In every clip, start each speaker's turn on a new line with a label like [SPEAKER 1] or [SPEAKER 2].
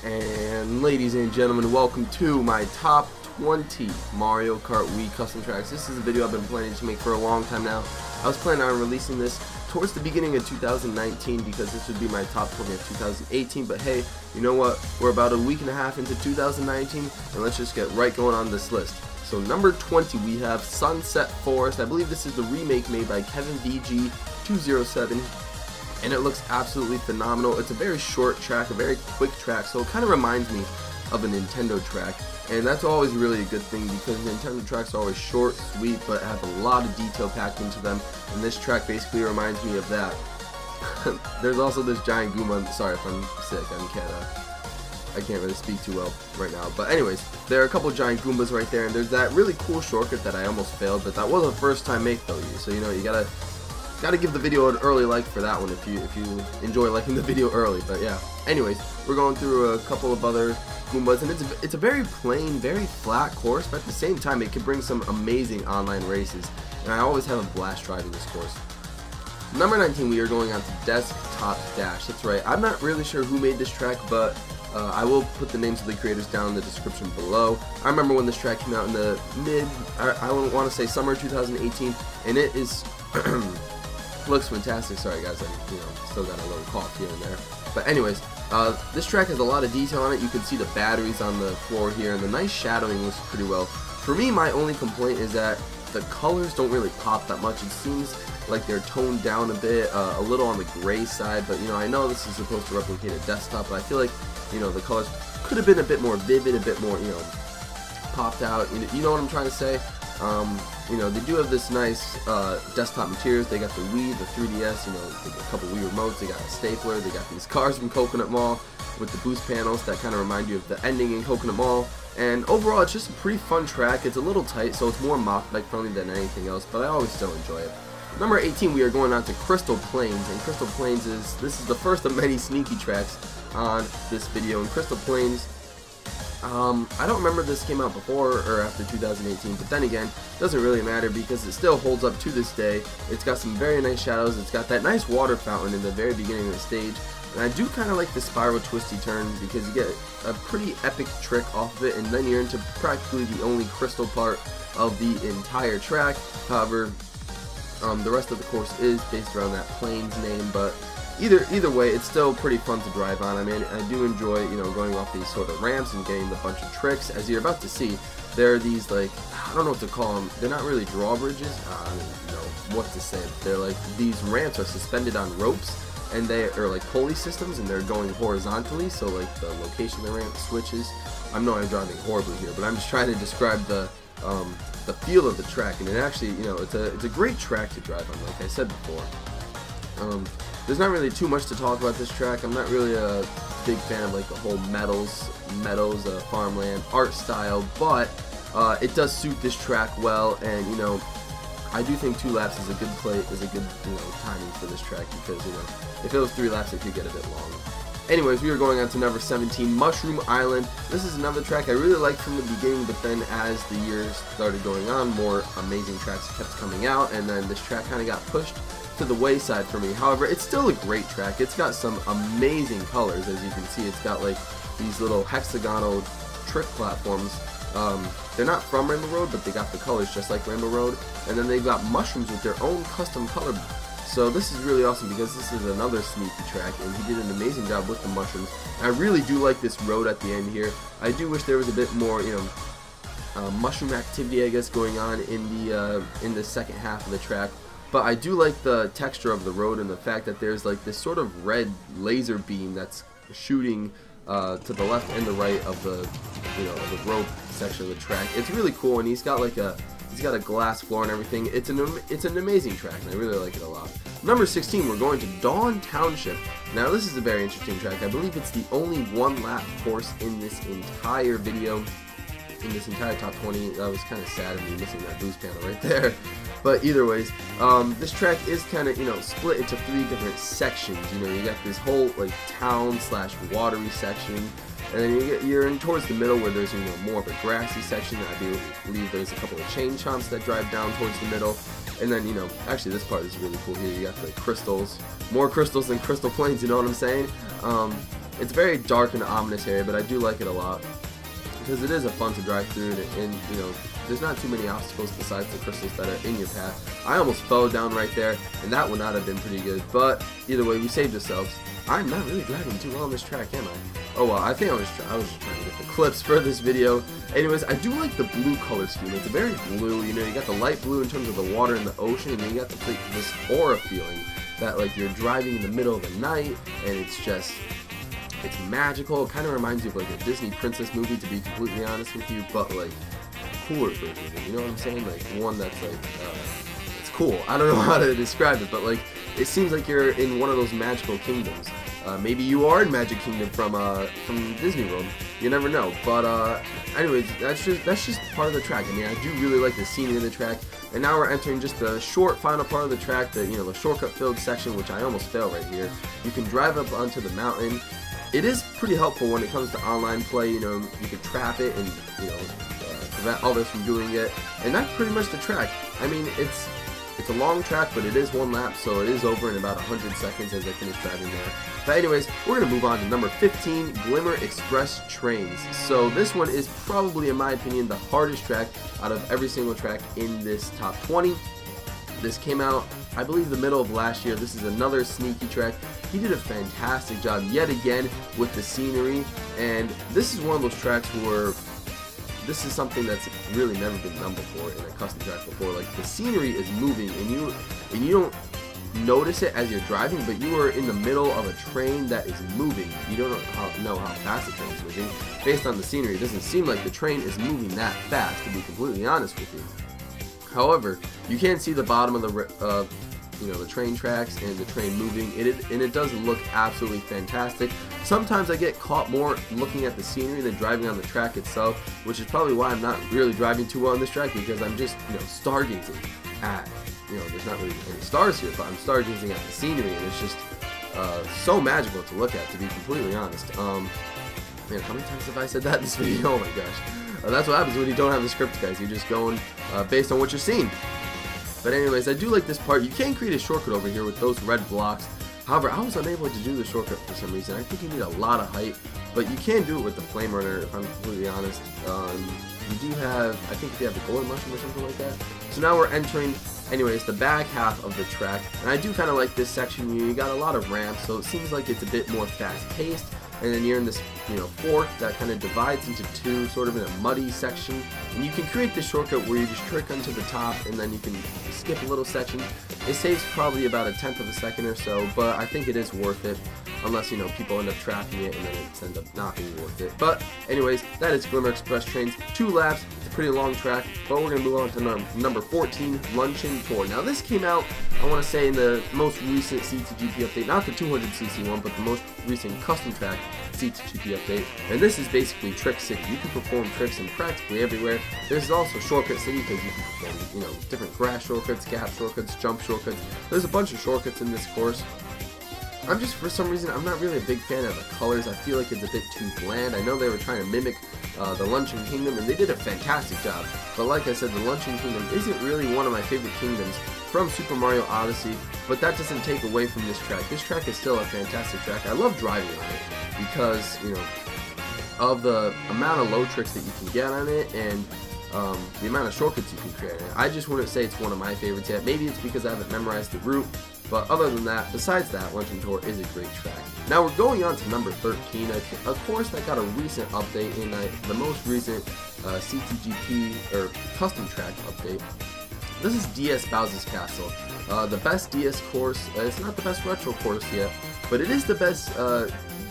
[SPEAKER 1] And ladies and gentlemen, welcome to my top 20 Mario Kart Wii custom tracks. This is a video I've been planning to make for a long time now. I was planning on releasing this towards the beginning of 2019 because this would be my top 20 of 2018, but hey, you know what? We're about a week and a half into 2019, and let's just get right going on this list. So number 20, we have Sunset Forest. I believe this is the remake made by Kevin VG207. And it looks absolutely phenomenal. It's a very short track, a very quick track, so it kind of reminds me of a Nintendo track, and that's always really a good thing because Nintendo tracks are always short, sweet, but have a lot of detail packed into them, and this track basically reminds me of that. There's also this giant Goomba. Sorry if I'm sick, I can't really speak too well right now, but anyways, there are a couple giant Goombas right there, and there's that really cool shortcut that I almost failed, but that was a first time make though, so you know, you gotta give the video an early like for that one if you enjoy liking the video early. But yeah, anyways, we're going through a couple of other Goombas, and it's a very plain, very flat course, but at the same time it can bring some amazing online races, and I always have a blast driving this course. Number 19, we are going on to Desktop Dash. That's right, I'm not really sure who made this track, but I will put the names of the creators down in the description below. I remember when this track came out in the I want to say summer 2018, and it is looks fantastic. Sorry guys, I still got a little cough here and there. But anyways, this track has a lot of detail on it. You can see the batteries on the floor here, and the nice shadowing looks pretty well. For me, my only complaint is that the colors don't really pop that much. It seems like they're toned down a bit, a little on the gray side, but I know this is supposed to replicate a desktop, but I feel like the colors could have been a bit more vivid, a bit more popped out. You know what I'm trying to say? They do have this nice desktop materials. They got the Wii, the 3DS, they got a couple Wii remotes, they got a stapler, they got these cars from Coconut Mall with the boost panels that kind of remind you of the ending in Coconut Mall. And overall, it's just a pretty fun track. It's a little tight, so it's more mock bike friendly than anything else, but I always still enjoy it. Number 18, we are going on to Crystal Plains, and Crystal Plains is the first of many Sniki tracks on this video. And Crystal Plains, I don't remember this came out before or after 2018, but then again, it doesn't really matter because it still holds up to this day. It's got some very nice shadows. It's got that nice water fountain in the very beginning of the stage, and I do kind of like the spiral twisty turn because you get a pretty epic trick off of it, and then you're into practically the only crystal part of the entire track. However, the rest of the course is based around that Plains name, but either way, it's still pretty fun to drive on. I mean, I do enjoy, going off these sort of ramps and getting a bunch of tricks. As you're about to see, there are these, like, I don't know what to call them. They're not really drawbridges. I don't know what to say. They're like, these ramps are suspended on ropes, and they are like pulley systems, and they're going horizontally, so like the location of the ramp switches. I know I'm driving horribly here, but I'm just trying to describe the feel of the track, and it actually, it's a great track to drive on, like I said before. There's not really too much to talk about this track. I'm not really a big fan of like the whole meadows, farmland art style, but it does suit this track well, and I do think 2 laps is a good timing for this track because if it was 3 laps, it could get a bit long. Anyways, we are going on to number 17, Mushroom Island. This is another track I really liked from the beginning, but then as the years started going on, more amazing tracks kept coming out, and then this track kind of got pushed to the wayside for me. However, it's still a great track. It's got some amazing colors, as you can see. It's got like these little hexagonal trick platforms. They're not from Rainbow Road, but they got the colors just like Rainbow Road, and then they've got mushrooms with their own custom color. So this is really awesome because this is another Sniki track, and he did an amazing job with the mushrooms. And I really do like this road at the end here. I do wish there was a bit more, mushroom activity, I guess, going on in the second half of the track. But I do like the texture of the road and the fact that there's like this sort of red laser beam that's shooting to the left and the right of the the road section of the track. It's really cool, and he's got a glass floor and everything. It's an amazing track, and I really like it a lot. Number 16, we're going to Dawn Township. Now this is a very interesting track. I believe it's the only 1-lap course in this entire video, in this entire top 20. That was kind of sad of me missing that boost panel right there. But either ways, this track is kind of split into 3 different sections. You got this whole like town/watery section, and then you're in towards the middle where there's more of a grassy section. I do believe there's a couple of chain chomps that drive down towards the middle, and then actually this part is really cool here. You got the crystals, more crystals than Crystal Plains. You know what I'm saying? It's a very dark and ominous area, but I do like it a lot because it is a fun to drive through, and you know, there's not too many obstacles besides the crystals that are in your path. I almost fell down right there, and that would not have been pretty good, but either way, we saved ourselves. I'm not really driving too well on this track, am I? Oh well, I think I was just trying to get the clips for this video. Anyways, I do like the blue color scheme. It's very blue, you know, you got the light blue in terms of the water in the ocean, and then you got this aura feeling that like you're driving in the middle of the night, and it's magical. It kind of reminds you of like a Disney princess movie, to be completely honest with you, but like a cooler version of it, you know what I'm saying? Like one that's like, it's cool. I don't know how to describe it, but like, it seems like you're in one of those magical kingdoms. Maybe you are in Magic Kingdom from Disney World. You never know. But anyways, that's just part of the track. I mean, I do really like the scenery of the track. And now we're entering just the short final part of the track, the shortcut filled section, which I almost failed right here. You can drive up onto the mountain. It is pretty helpful when it comes to online play. You know, you can trap it and prevent others from doing it. And that's pretty much the track. I mean, it's a long track, but it is one lap, so it is over in about 100 seconds as I finish driving there. But anyways, we're going to move on to number 15, Glimmer Express Trains. So this one is probably, in my opinion, the hardest track out of every single track in this top 20. This came out, I believe, the middle of last year. This is another Sniki track. He did a fantastic job yet again with the scenery, and this is one of those tracks where this is something that's really never been done before in a custom track before. Like, the scenery is moving, and you don't notice it as you're driving, but you are in the middle of a train that is moving. You don't know how fast the train is moving. Based on the scenery, it doesn't seem like the train is moving that fast, to be completely honest with you. However, you can see the bottom of the train tracks and the train moving, and it does look absolutely fantastic. Sometimes I get caught more looking at the scenery than driving on the track itself, which is probably why I'm not really driving too well on this track, because I'm just stargazing at, there's not really any stars here, but I'm stargazing at the scenery, and it's just so magical to look at, to be completely honest. Man, how many times have I said that in this video? Oh my gosh. That's what happens when you don't have the script, guys. You're just going based on what you're seeing. But anyways, I do like this part. You can create a shortcut over here with those red blocks. However, I was unable to do the shortcut for some reason. I think you need a lot of height, but you can do it with the Flame Runner, if I'm completely honest. You do have, I think you have the Golden Mushroom or something like that. So now we're entering, anyways, the back half of the track. And I do kind of like this section. You got a lot of ramps, so it seems like it's a bit more fast-paced. And then you're in this, fork that kind of divides into two, sort of in a muddy section. And you can create this shortcut where you just trick onto the top, and then you can skip a little section. It saves probably about 1/10 of a second or so, but I think it is worth it, unless, people end up trapping it, and then it ends up not being worth it. But anyways, that is Glimmer Express Trains. 2 laps. It's a pretty long track, but we're going to move on to number 14, Luncheon Tour. Now this came out, I want to say, in the most recent CTGP update, not the 200cc one, but the most recent custom track CTGP update. And this is basically Trick City. You can perform tricks in practically everywhere. There's also Shortcut City, because you can perform, different grass shortcuts, gap shortcuts, jump shortcuts. There's a bunch of shortcuts in this course. For some reason, I'm not really a big fan of the colors. I feel like it's a bit too bland. I know they were trying to mimic the Luncheon Kingdom, and they did a fantastic job. But like I said, the Luncheon Kingdom isn't really one of my favorite kingdoms from Super Mario Odyssey, but that doesn't take away from this track. This track is still a fantastic track. I love driving on it because, of the amount of low tricks that you can get on it, and the amount of shortcuts you can create on it. I just wouldn't say it's one of my favorites yet. Maybe it's because I haven't memorized the route, but other than that, besides that, Luncheon Tour is a great track. Now we're going on to number 13, a course that got a recent update in the most recent CTGP, or custom track update. This is DS Bowser's Castle, the best DS course. It's not the best retro course yet, but it is the best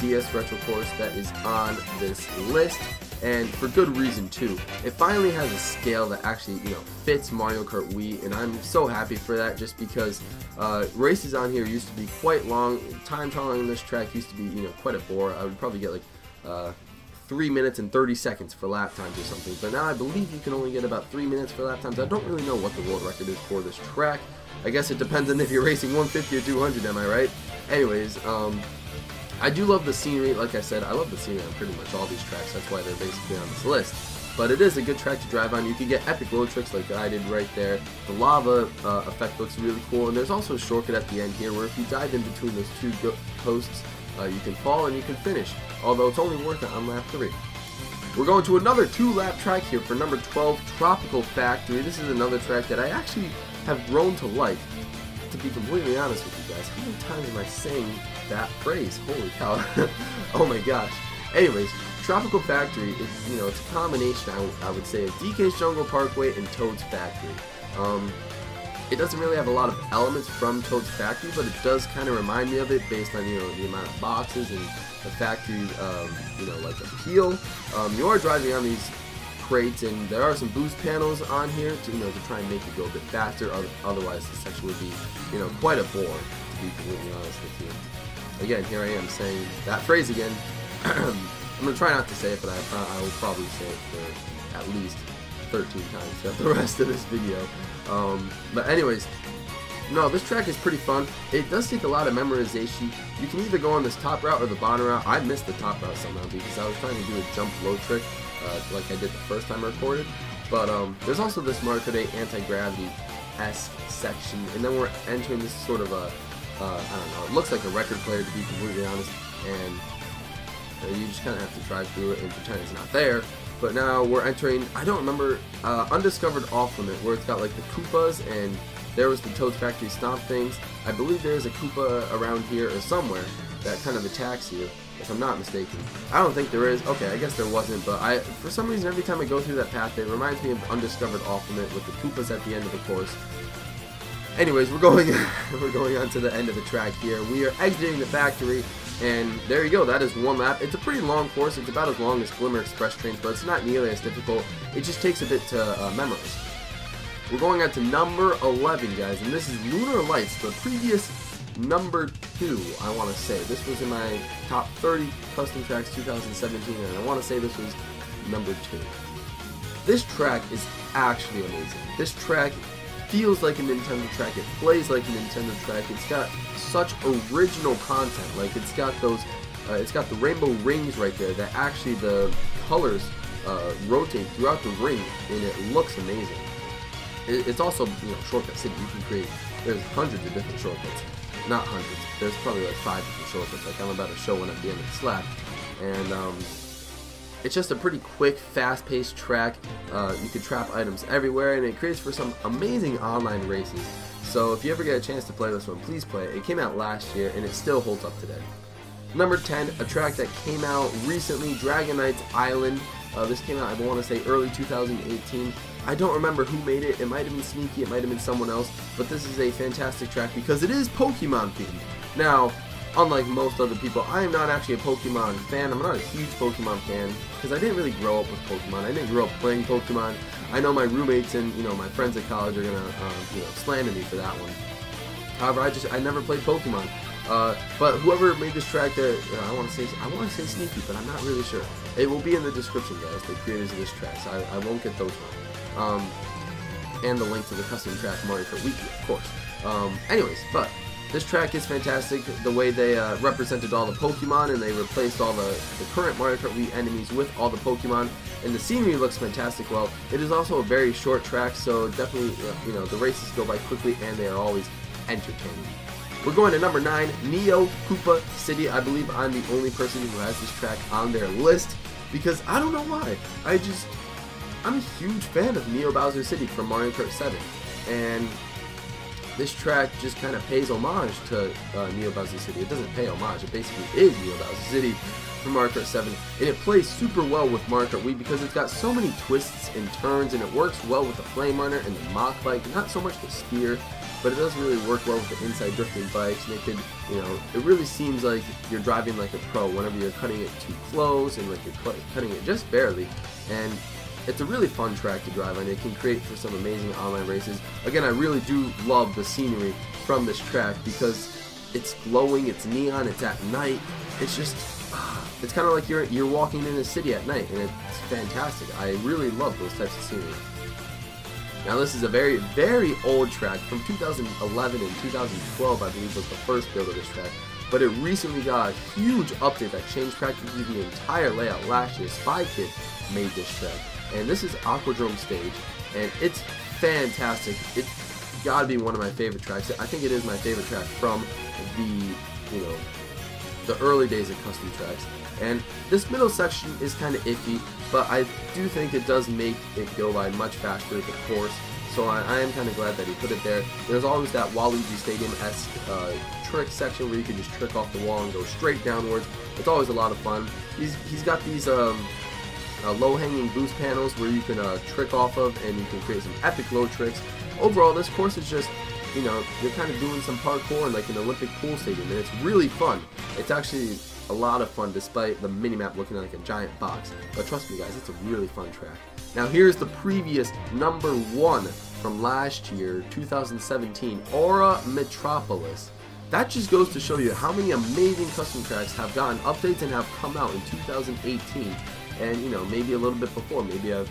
[SPEAKER 1] DS retro course that is on this list, and for good reason too. It finally has a scale that actually fits Mario Kart Wii, and I'm so happy for that, just because races on here used to be quite long. Time trialing on this track used to be quite a bore. I would probably get like 3 minutes and 30 seconds for lap times or something, but now I believe you can only get about 3 minutes for lap times. I don't really know what the world record is for this track. I guess it depends on if you're racing 150 or 200, am I right? Anyways, I do love the scenery. Like I said, I love the scenery on pretty much all these tracks. That's why they're basically on this list. But it is a good track to drive on. You can get epic road tricks like I did right there. The lava effect looks really cool, and there's also a shortcut at the end here where if you dive in between those two posts, You can fall and you can finish, although it's only worth it on lap 3. We're going to another 2-lap track here for number 12, Tropical Factory. This is another track that I actually have grown to like. To be completely honest with you guys, how many times am I saying that phrase? Holy cow. Oh my gosh. Anyways, Tropical Factory is, you know, it's a combination, I would say, of DK's Jungle Parkway and Toad's Factory. It doesn't really have a lot of elements from Toad's Factory, but it does kind of remind me of it based on, you know, the amount of boxes and the factory, you know, like appeal. You are driving on these crates, and there are some boost panels on here to, you know, to try and make it go a bit faster. Otherwise, this section would be, you know, quite a bore, to be completely honest with you. Again, here I am saying that phrase again. I'm gonna try not to say it, but I will probably say it for at least 13 times throughout the rest of this video. But anyways, no, this track is pretty fun. It does take a lot of memorization. You can either go on this top route or the bottom route. I missed the top route somehow because I was trying to do a jump low trick like I did the first time I recorded. But there's also this Mario Kart 8 anti-gravity-esque section, and then we're entering this sort of a, I don't know, it looks like a record player, to be completely honest, and you just kind of have to drive through it and pretend it's not there. But now we're entering, I don't remember, Undiscovered Off Limit, where it's got like the Koopas, and there was the Toad's Factory Stomp things. I believe there's a Koopa around here or somewhere that kind of attacks you, if I'm not mistaken. I don't think there is. Okay, I guess there wasn't, but for some reason, every time I go through that path, it reminds me of Undiscovered Off Limit with the Koopas at the end of the course. Anyways, we're going on to the end of the track here. We are exiting the factory, and there you go. That is 1 lap. It's a pretty long course. It's about as long as Glimmer Express Trains, but it's not nearly as difficult. It just takes a bit to memorize. We're going on to number 11, guys, and this is Lunar Lights, the previous number 2, I want to say. This was in my top 30 custom tracks 2017, and I want to say this was number 2. This track is actually amazing. This track feels like a Nintendo track. It plays like a Nintendo track. It's got such original content. Like, it's got those, it's got the rainbow rings right there that actually the colors rotate throughout the ring, and it looks amazing. It's also, you know, Shortcut City. You can create, there's hundreds of different shortcuts. Not hundreds. There's probably like 5 different shortcuts. Like I'm about to show one at the end of this lap. And it's just a pretty quick, fast-paced track. You can trap items everywhere, and it creates for some amazing online races. So if you ever get a chance to play this one, please play it. It came out last year, and it still holds up today. Number 10, a track that came out recently, Dragonite's Island. This came out, I want to say, early 2018. I don't remember who made it. It might have been Sniki, it might have been someone else, but this is a fantastic track because it is Pokemon themed. Now, unlike most other people, I am not actually a Pokemon fan. I'm not a huge Pokemon fan because I didn't really grow up with Pokemon. I didn't grow up playing Pokemon. I know my roommates and, you know, my friends at college are gonna you know, slander me for that one. However, I never played Pokemon. But whoever made this track, I want to say Sniki, but I'm not really sure. It will be in the description, guys, the creators of this track, so I won't get those wrong. And the link to the custom track Mario Kart Wiki, of course. Anyways, but this track is fantastic. The way they represented all the Pokemon, and they replaced all the current Mario Kart Wii enemies with all the Pokemon, and the scenery looks fantastic. Well, it is also a very short track, so definitely, you know, the races go by quickly, and they are always entertaining. We're going to number 9, Neo Koopa City. I believe I'm the only person who has this track on their list because I don't know why. I'm a huge fan of Neo Bowser City from Mario Kart 7, and this track just kind of pays homage to Neo Bowser City. It doesn't pay homage, it basically is Neo Bowser City from Mario Kart 7, and it plays super well with Mario Kart Wii because it's got so many twists and turns, and it works well with the Flame Runner and the Mach Bike, not so much the Spear, but it does really work well with the inside drifting bikes, and it could, you know, it really seems like you're driving like a pro whenever you're cutting it too close and like you're cutting it just barely, and it's a really fun track to drive on. It can create for some amazing online races. Again, I really do love the scenery from this track because it's glowing, it's neon, it's at night. It's just, it's kind of like you're walking in a city at night, and it's fantastic. I really love those types of scenery. Now this is a very, very old track from 2011 and 2012, I believe, was the first build of this track. But it recently got a huge update that changed practically the entire layout last year. SpyKid made this track. And this is Aquadrome Stage, and it's fantastic. It's gotta be one of my favorite tracks. I think it is my favorite track from the, you know, the early days of custom tracks. And this middle section is kind of iffy, but I do think it does make it go by much faster, the course. So I am kind of glad that he put it there. There's always that Waluigi Stadium-esque trick section where you can just trick off the wall and go straight downwards. It's always a lot of fun. He's got these low-hanging boost panels where you can trick off of, and you can create some epic low tricks. Overall, this course is just, you know, you're kind of doing some parkour in like an Olympic pool stadium, and it's really fun. It's actually a lot of fun despite the minimap looking like a giant box. But trust me guys, it's a really fun track. Now here's the previous #1 from last year, 2017, Aura Metropolis. That just goes to show you how many amazing custom tracks have gotten updates and have come out in 2018. And you know, maybe a little bit before, maybe I've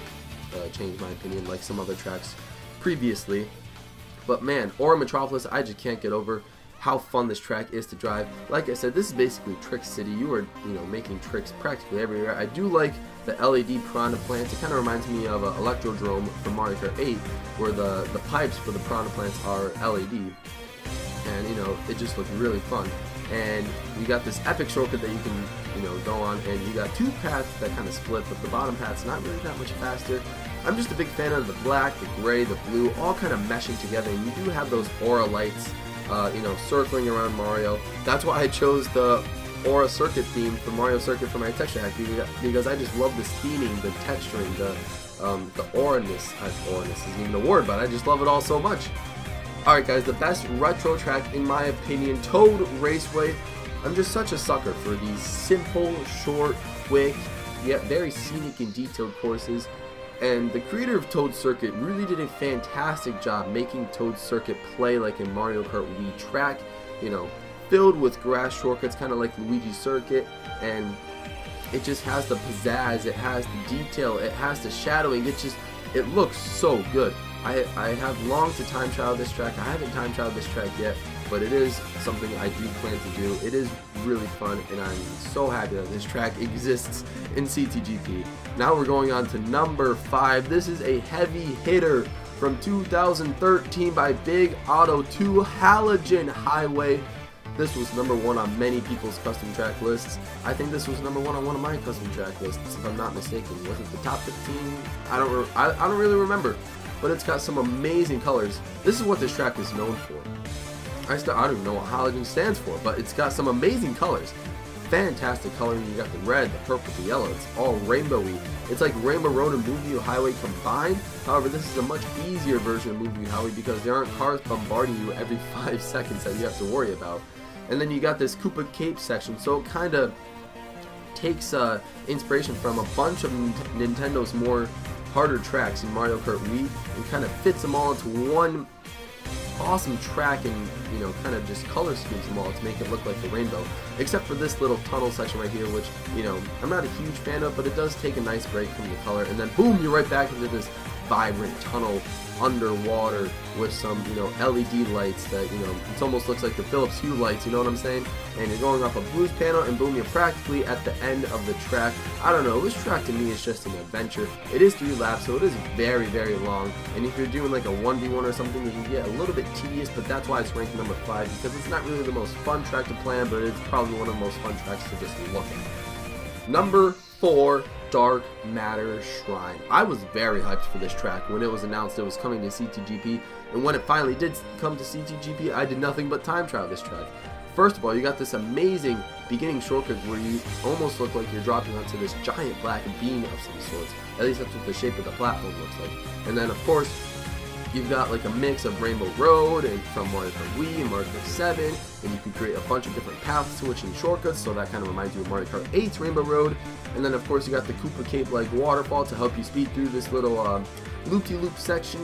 [SPEAKER 1] changed my opinion like some other tracks previously. But man, Aura Metropolis, I just can't get over how fun this track is to drive. Like I said, this is basically Trick City. You are, you know, making tricks practically everywhere. I do like the LED piranha plants. It kind of reminds me of Electrodrome from Mario Kart 8, where the pipes for the piranha plants are LED. And you know, it just looks really fun. And you got this epic shortcut that you can, you know, go on, and you got two paths that kind of split, but the bottom path's not really that much faster. I'm just a big fan of the black, the gray, the blue, all kind of meshing together, and you do have those aura lights, you know, circling around Mario. That's why I chose the Aura Circuit theme for Mario Circuit for my texture pack, because I just love this theming, the texturing, the aura-ness. Aura-ness isn't even a word, but I just love it all so much. Alright guys, the best retro track in my opinion, Toad Raceway. I'm just such a sucker for these simple, short, quick, yet very scenic and detailed courses. And the creator of Toad Circuit really did a fantastic job making Toad Circuit play like a Mario Kart Wii track, you know, filled with grass shortcuts, kind of like Luigi's Circuit, and it just has the pizzazz, it has the detail, it has the shadowing, it looks so good. I have longed to time trial this track. I haven't time trialed this track yet, but it is something I do plan to do. It is really fun, and I'm so happy that this track exists in CTGP. Now we're going on to #5. This is a heavy hitter from 2013 by Big Auto 2, Halogen Highway. This was #1 on many people's custom track lists. I think this was #1 on one of my custom track lists, if I'm not mistaken. Was it the top 15? I don't really remember. But it's got some amazing colors. This is what this track is known for. I don't even know what Halogen stands for, but it's got some amazing colors. Fantastic coloring. You got the red, the purple, the yellow. It's all rainbowy. It's like Rainbow Road and Moonview Highway combined. However, this is a much easier version of Moonview Highway because there aren't cars bombarding you every 5 seconds that you have to worry about. And then you got this KOOPA Cape section, so it kind of takes inspiration from a bunch of Nintendo's more harder tracks in Mario Kart Wii and kind of fits them all into one awesome track, and you know, kind of just color schemes them all to make it look like the rainbow, except for this little tunnel section right here, which, you know, I'm not a huge fan of, but it does take a nice break from the color, and then boom, you're right back into this vibrant tunnel underwater with some, you know, LED lights that, you know, it almost looks like the Philips Hue lights, you know what I'm saying? And you're going off a boost panel, and boom, you're practically at the end of the track. I don't know, this track to me is just an adventure. It is 3 laps, so it is very, very long, and if you're doing like a 1v1 or something, it can get a little bit tedious, but that's why it's ranked #5, because it's not really the most fun track to plan, but it's probably one of the most fun tracks to just look at. #4, Dark Matter Shrine. I was very hyped for this track when it was announced it was coming to CTGP, and when it finally did come to CTGP, I did nothing but time trial this track. First of all, you got this amazing beginning shortcut where you almost look like you're dropping onto this giant black beam of some sorts. At least that's what the shape of the platform looks like. And then, of course, you've got like a mix of Rainbow Road and from Mario Kart Wii and Mario Kart 7, and you can create a bunch of different paths switching shortcuts, so that kind of reminds you of Mario Kart 8's Rainbow Road. And then of course you got the KOOPA Cape like waterfall to help you speed through this little loop-de-loop section.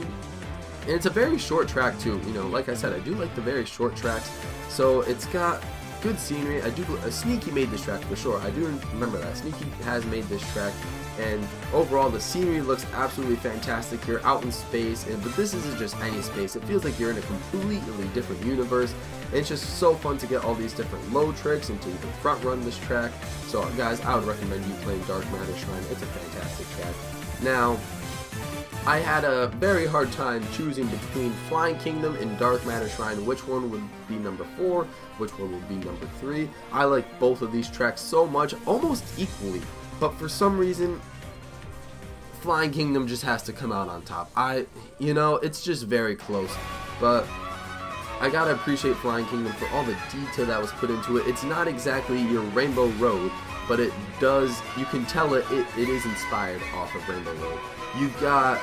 [SPEAKER 1] And it's a very short track too, you know, like I said, I do like the very short tracks, so it's got good scenery. Sniki made this track for sure, I do remember that. Sniki has made this track, and overall the scenery looks absolutely fantastic. You're out in space, but this isn't just any space. It feels like you're in a completely different universe, and it's just so fun to get all these different low tricks and to even front run this track. So guys, I would recommend you playing Dark Matter Shrine. It's a fantastic track. Now, I had a very hard time choosing between Flying Kingdom and Dark Matter Shrine, which one would be number 4, which one would be number 3. I like both of these tracks so much, almost equally, but for some reason, Flying Kingdom just has to come out on top. You know, it's just very close, but I gotta appreciate Flying Kingdom for all the detail that was put into it. It's not exactly your Rainbow Road, but it does, you can tell it is inspired off of Rainbow Road. You've got,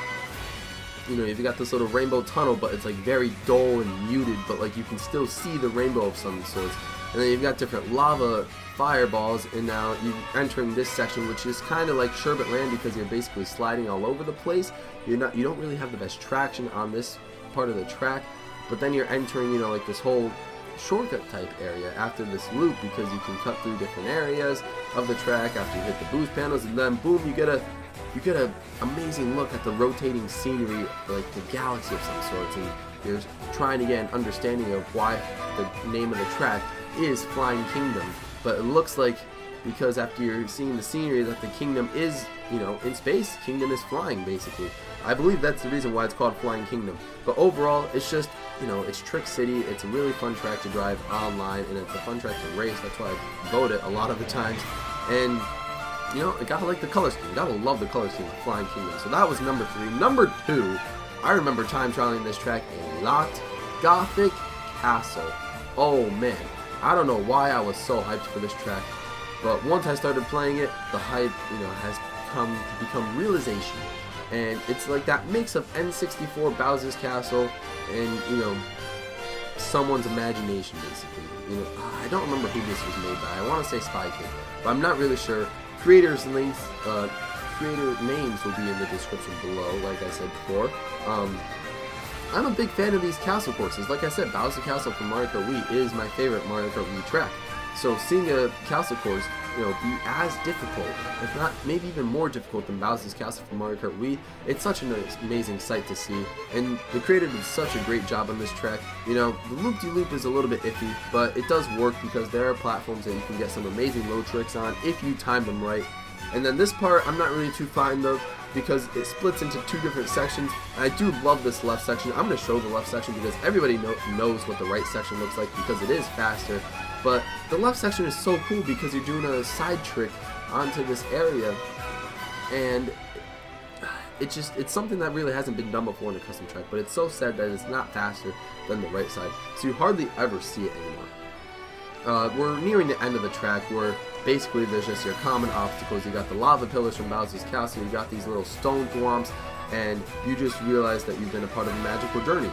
[SPEAKER 1] you know, you've got this little rainbow tunnel, but it's like very dull and muted, but like you can still see the rainbow of some sorts. And then you've got different lava fireballs, and now you're entering this section, which is kind of like Sherbet Land because you're basically sliding all over the place. You don't really have the best traction on this part of the track, but then you're entering, you know, like this whole shortcut type area after this loop, because you can cut through different areas of the track after you hit the boost panels, and then boom, you get a amazing look at the rotating scenery, like the galaxy of some sorts, and you're trying to get an understanding of why the name of the track is Flying Kingdom. But it looks like, because after you're seeing the scenery, that the kingdom is, you know, in space. Kingdom is flying, basically. I believe that's the reason why it's called Flying Kingdom. But overall, it's just, you know, it's Trick City. It's a really fun track to drive online, and it's a fun track to race. That's why I vote it a lot of the times. And you know, I gotta like the color scheme. You gotta love the color scheme of Flying Kingdom. So that was number 3. Number 2, I remember time trialing this track a lot. Gothic Castle. Oh man, I don't know why I was so hyped for this track, but once I started playing it, the hype, you know, has become realization. And it's like that mix of N64 Bowser's Castle and, you know, someone's imagination, basically. You know, I don't remember who this was made by. I want to say SpyKid, but I'm not really sure. Creators' links, creator names will be in the description below, like I said before. I'm a big fan of these castle courses. Like I said, Bowser Castle from Mario Kart Wii is my favorite Mario Kart Wii track. So seeing a castle course, you know, be as difficult, if not maybe even more difficult than Bowser's Castle from Mario Kart Wii, it's such an amazing sight to see. And the creator did such a great job on this track. You know, the loop-de-loop is a little bit iffy, but it does work because there are platforms that you can get some amazing low tricks on if you time them right. And then this part, I'm not really too fond of, because it splits into 2 different sections. And I do love this left section. I'm going to show the left section because everybody knows what the right section looks like, because it is faster. But the left section is so cool because you're doing a side trick onto this area, and it's something that really hasn't been done before in a custom track, but it's so sad that it's not faster than the right side, so you hardly ever see it anymore. We're nearing the end of the track, where basically there's just your common obstacles. You got the lava pillars from Bowser's Castle, you got these little stone thwomps, and you just realize that you've been a part of a magical journey.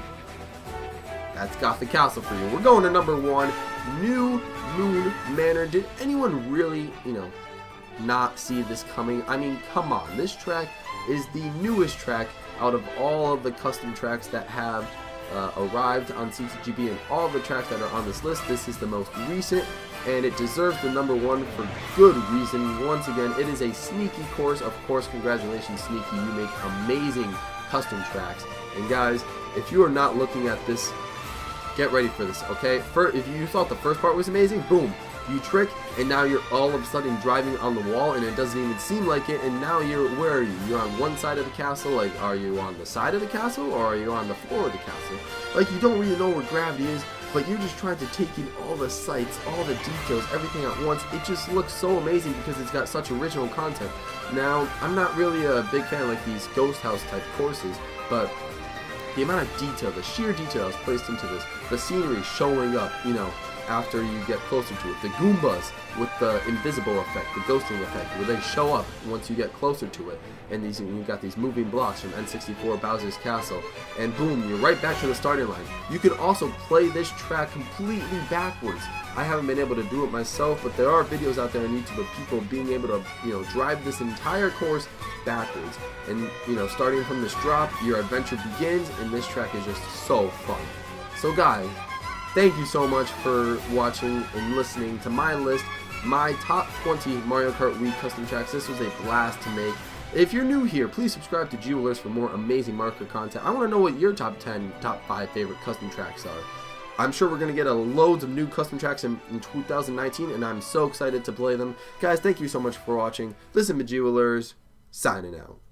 [SPEAKER 1] That's Gothic Castle for you. We're going to number 1, New Moon Manor. Did anyone really, you know, not see this coming? I mean, come on. This track is the newest track out of all of the custom tracks that have arrived on CCGB, and all the tracks that are on this list. This is the most recent, and it deserves the number 1 for good reason. Once again, it is a Sniki course. Of course, congratulations, Sniki. You make amazing custom tracks. And guys, if you are not looking at this, get ready for this, okay? If you thought the first part was amazing, boom, you trick, and now you're all of a sudden driving on the wall, and it doesn't even seem like it, and now where are you? You're on one side of the castle. Like, are you on the side of the castle, or are you on the floor of the castle? Like, you don't really know where gravity is, but you're just trying to take in all the sights, all the details, everything at once. It just looks so amazing because it's got such original content. Now, I'm not really a big fan of like these ghost house type courses, but the amount of detail, the sheer detail is placed into this, the scenery showing up, you know, after you get closer to it, the Goombas with the invisible effect, the ghosting effect, where they show up once you get closer to it, and you've got these moving blocks from N64 Bowser's Castle, and boom, you're right back to the starting line. You can also play this track completely backwards. I haven't been able to do it myself, but there are videos out there on YouTube of people being able to, you know, drive this entire course backwards. And, you know, starting from this drop, your adventure begins, and this track is just so fun. So guys, thank you so much for watching and listening to my list, my top 20 Mario Kart Wii custom tracks. This was a blast to make. If you're new here, please subscribe to GWalers for more amazing Mario Kart content. I want to know what your top 10, top 5 favorite custom tracks are. I'm sure we're going to get loads of new custom tracks in 2019, and I'm so excited to play them. Guys, thank you so much for watching. This is GWalers, signing out.